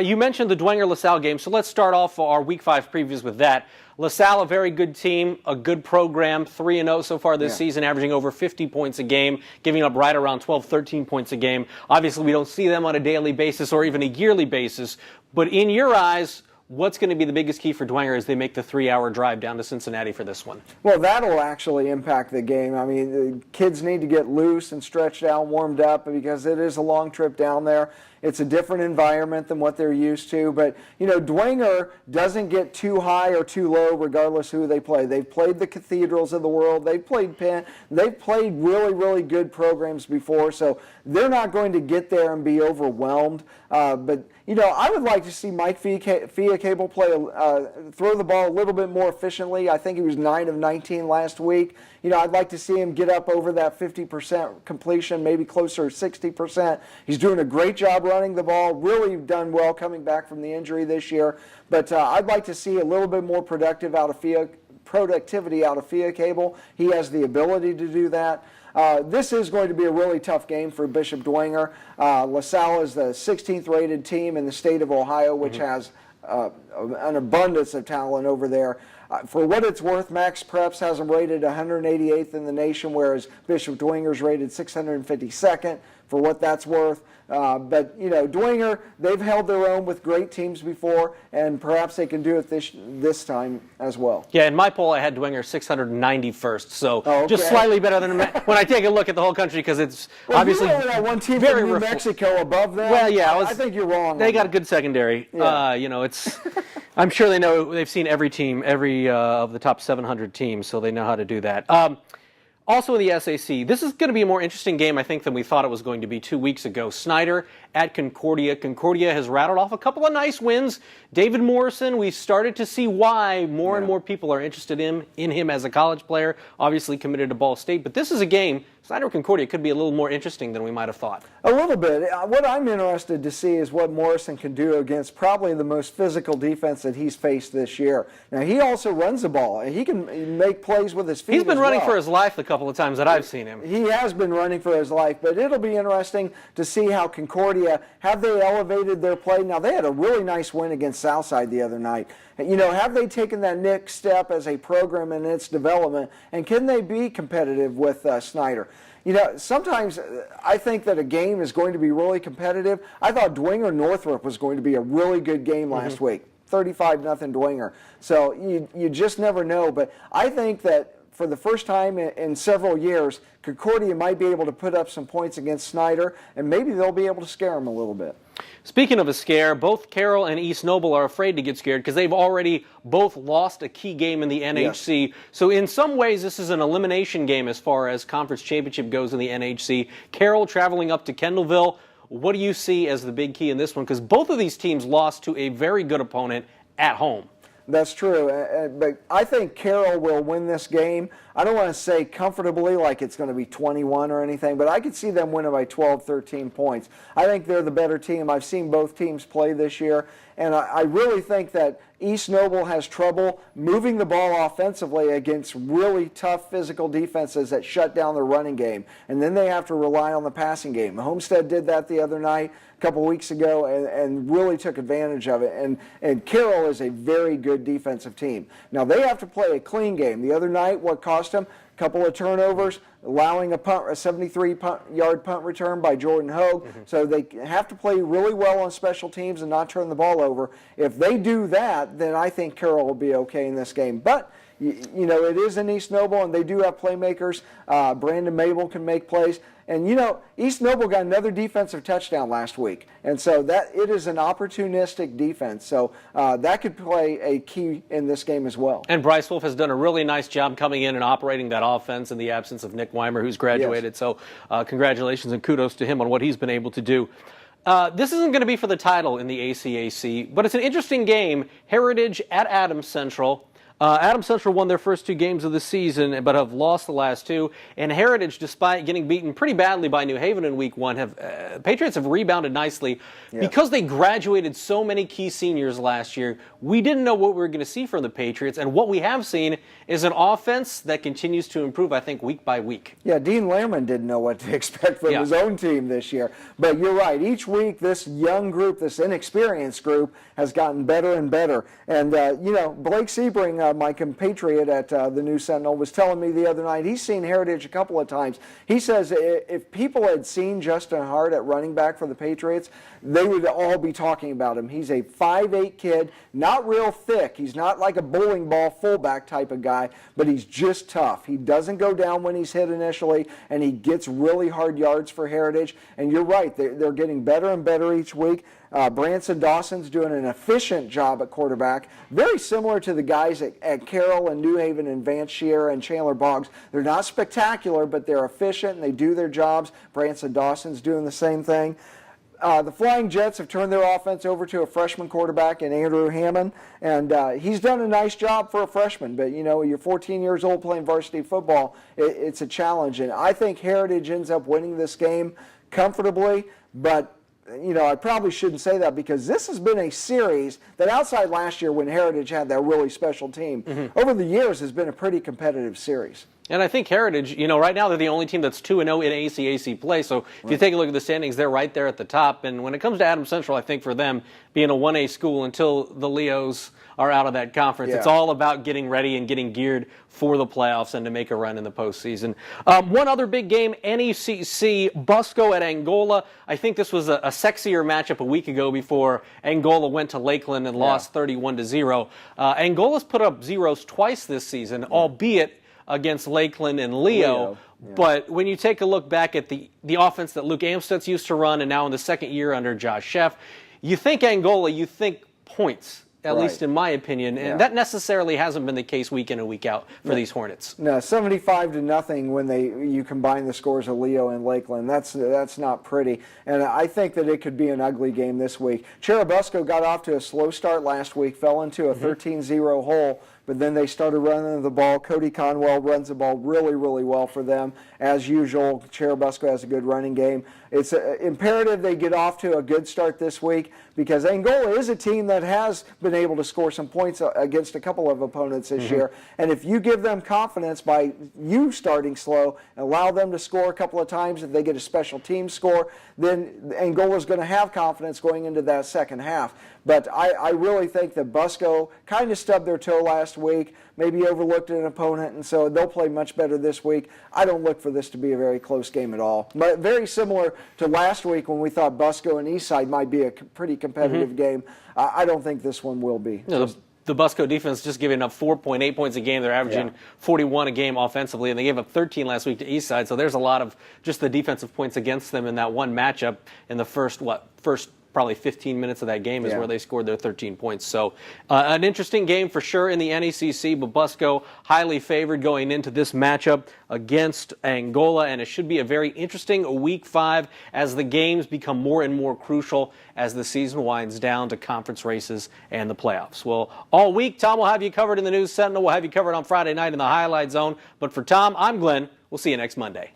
You mentioned the Dwenger LaSalle game, so let's start off our Week 5 previews with that. LaSalle, a very good team, a good program, 3-0 so far this season, averaging over 50 points a game, giving up right around 12, 13 points a game. Obviously, we don't see them on a daily basis or even a yearly basis, but in your eyes, what's going to be the biggest key for Dwenger as they make the 3-hour drive down to Cincinnati for this one? Well, that'll actually impact the game. I mean, the kids need to get loose and stretched out, warmed up, because it is a long trip down there. It's a different environment than what they're used to. But, you know, Dwenger doesn't get too high or too low regardless who they play. They've played the Cathedrals of the world. They've played Penn. They've played really, really good programs before. So they're not going to get there and be overwhelmed. But, you know, I would like to see Mike Fiacable throw the ball a little bit more efficiently. I think he was 9 of 19 last week. You know, I'd like to see him get up over that 50% completion, maybe closer to 60%. He's doing a great job running the ball, really done well coming back from the injury this year. But I'd like to see a little bit more productivity out of Fiacable. He has the ability to do that. This is going to be a really tough game for Bishop Dwenger. LaSalle is the 16th rated team in the state of Ohio, which has an abundance of talent over there. For what it's worth, Max Preps has them rated 188th in the nation, whereas Bishop Dwenger's rated 652nd, for what that's worth. But, you know, Dwenger, they've held their own with great teams before, and perhaps they can do it this time as well. Yeah, in my poll, I had Dwenger 691st, so just slightly better than when I take a look at the whole country, because it's obviously you that one team from New Mexico above them. Well, yeah, I think you're wrong. They got a good secondary. Yeah. You know, it's. I'm sure they know. They've seen every team, every of the top 700 teams, so they know how to do that. Also in the SAC, this is going to be a more interesting game, I think, than we thought it was going to be 2 weeks ago. Snyder at Concordia. Concordia has rattled off a couple of nice wins. David Morrison, we started to see why more and more people are interested in him as a college player, obviously committed to Ball State. But this is a game, Snyder Concordia, could be a little more interesting than we might have thought. A little bit. What I'm interested to see is what Morrison can do against probably the most physical defense that he's faced this year. Now, he also runs the ball. He can make plays with his feet. He's been running for his life the couple of times that I've seen him. He has been running for his life, but it'll be interesting to see how Concordia, have they elevated their play? Now, they had a really nice win against Southside the other night. You know, have they taken that next step as a program in its development, and can they be competitive with Snyder? You know, sometimes I think that a game is going to be really competitive. I thought Dwenger Northrop was going to be a really good game last week, 35-0 Dwenger. So you just never know. But I think that for the first time in several years, Concordia might be able to put up some points against Snyder, and maybe they'll be able to scare him a little bit. Speaking of a scare, both Carroll and East Noble are afraid to get scared because they've already both lost a key game in the NHC. Yes. So in some ways, this is an elimination game as far as conference championship goes in the NHC. Carroll traveling up to Kendallville. What do you see as the big key in this one? Because both of these teams lost to a very good opponent at home. That's true, but I think Carroll will win this game. I don't want to say comfortably like it's going to be 21 or anything, but I could see them winning by 12, 13 points. I think they're the better team. I've seen both teams play this year, and I really think that East Noble has trouble moving the ball offensively against really tough physical defenses that shut down the running game, and then they have to rely on the passing game. Homestead did that the other night, a couple weeks ago, and really took advantage of it, and Carroll is a very good defensive team. Now, they have to play a clean game. The other night, what cost them? A couple of turnovers, allowing a 73-yard punt return by Jordan Hogue. So they have to play really well on special teams and not turn the ball over. If they do that, then I think Carroll will be okay in this game. But you know, it is in East Noble, and they do have playmakers. Brandon Mabel can make plays. And, you know, East Noble got another defensive touchdown last week. And so that it is an opportunistic defense. So that could play a key in this game as well. And Bryce Wolf has done a really nice job coming in and operating that offense in the absence of Nick Weimer, who's graduated. Yes. So congratulations and kudos to him on what he's been able to do. This isn't going to be for the title in the ACAC, but it's an interesting game. Heritage at Adams Central. Adams Central won their first 2 games of the season, but have lost the last 2. And Heritage, despite getting beaten pretty badly by New Haven in Week 1, Patriots have rebounded nicely. Because they graduated so many key seniors last year, we didn't know what we were going to see from the Patriots. And what we have seen is an offense that continues to improve, I think, week by week. Yeah, Dean Lehrman didn't know what to expect from his own team this year. But you're right. Each week, this young group, this inexperienced group, has gotten better and better. And, Blake Sebring, my compatriot at the New Sentinel, was telling me the other night, he's seen Heritage a couple of times. He says if people had seen Justin Hart at running back for the Patriots, they would all be talking about him. He's a 5'8" kid, not real thick. He's not like a bowling ball fullback type of guy, but he's just tough. He doesn't go down when he's hit initially, and he gets really hard yards for Heritage. And you're right, they're getting better and better each week. Branson Dawson's doing an efficient job at quarterback, very similar to the guys at Carroll and New Haven and Vance Shear and Chandler Boggs. They're not spectacular, but they're efficient and they do their jobs. Branson Dawson's doing the same thing. The Flying Jets have turned their offense over to a freshman quarterback in Andrew Hammond, and he's done a nice job for a freshman. But, you're 14 years old playing varsity football. It's a challenge, and I think Heritage ends up winning this game comfortably, but I probably shouldn't say that because this has been a series that outside last year when Heritage had that really special team, over the years has been a pretty competitive series. And I think Heritage, right now they're the only team that's 2-0 in ACAC play. So if you take a look at the standings, they're right there at the top. And when it comes to Adams Central, I think for them, being a 1A school until the Leos are out of that conference, it's all about getting ready and getting geared for the playoffs and to make a run in the postseason. One other big game, NECC, Busco at Angola. I think this was a sexier matchup a week ago before Angola went to Lakeland and lost 31-0. Angola's put up zeros twice this season, albeit against Lakeland and Leo. But when you take a look back at the offense that Luke Amstutz used to run and now in the second year under Josh Sheff, you think Angola, you think points, at least in my opinion, and that necessarily hasn't been the case week in and week out for these Hornets. No, 75-0 when you combine the scores of Leo and Lakeland. That's not pretty, and I think that it could be an ugly game this week. Cherubusco got off to a slow start last week, fell into a 13-0 hole, but then they started running the ball. Cody Conwell runs the ball really, really well for them. As usual, Cherubusco has a good running game. It's imperative they get off to a good start this week because Angola is a team that has been able to score some points against a couple of opponents this year. And if you give them confidence by you starting slow, allow them to score a couple of times, if they get a special team score, then Angola's going to have confidence going into that second half. But I really think that Busco kind of stubbed their toe last week, maybe overlooked an opponent, and so they'll play much better this week. I don't look for this to be a very close game at all. But very similar to last week when we thought Busco and Eastside might be a pretty competitive game. I don't think this one will be. No, the Busco defense just giving up 4.8 points a game. They're averaging 41 a game offensively, and they gave up 13 last week to Eastside. So there's a lot of just the defensive points against them in that one matchup in the first probably 15 minutes of that game is where they scored their 13 points. So an interesting game for sure in the NECC, but Busco highly favored going into this matchup against Angola, and it should be a very interesting Week 5 as the games become more and more crucial as the season winds down to conference races and the playoffs. Well, all week, Tom will have you covered in the News Sentinel. We'll have you covered on Friday night in the Highlight Zone. But for Tom, I'm Glenn. We'll see you next Monday.